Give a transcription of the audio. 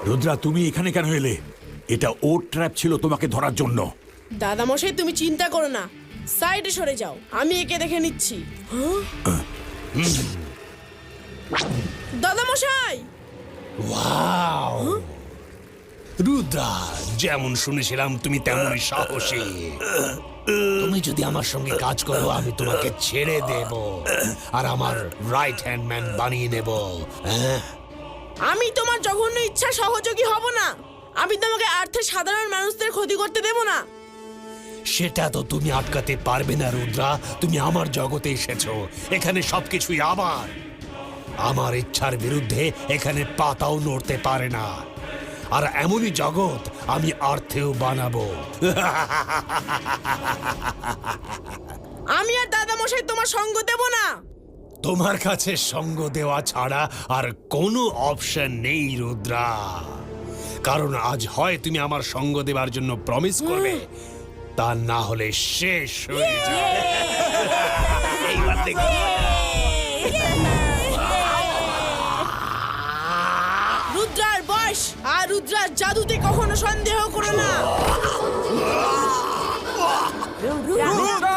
রুদ্রা, তুমি এখানে কেন এলে? এটা ওর ট্র্যাপ ছিল তোমাকে ধরার জন্য। দাদামশাই, তুমি চিন্তা করো না, সাইডে সরে যাও, আমি একে দেখে নিচ্ছি। দাদামশাই! ওয়াও! রুদ্রা, যেমন শুনেছিলাম তুমি তেমনই সাহসী। তুমি যদি আমার সঙ্গে কাজ করো, আমি তোমাকে ছেড়ে দেব আর আমার রাইট হ্যান্ড ম্যান বানিয়ে নেব। আমি তোমার জঘন্য ইচ্ছা সহযোগী হব না। আমি তোমাকে আর্থে সাধারণ মানুষদের ক্ষতি করতে দেব না। সেটা তো তুমি আটকাতে পারবে না রুদ্রা। তুমি আমার জগতে এসেছো, এখানে সবকিছুই আমার ইচ্ছার বিরুদ্ধে এখানে পাতাও নড়তে পারে না। আর এমনই জগৎ আমি আর্থেও বানাবো। আমি আর দাদামশাই তোমার সঙ্গ দেব না। তোমার কাছে সঙ্গ দেওয়া ছাড়া আর কোনো অপশন নেই রুদ্রা। কারণ আজ হয় তুমি আমার সঙ্গ দেওয়ার জন্য প্রমিস করবে, তা না হলে শেষ হয়ে যাবে। এইবার দেখো। রুদ্রার বয়স আর রুদ্রার জাদুতে কখনো সন্দেহ করো না। রুদ্রা!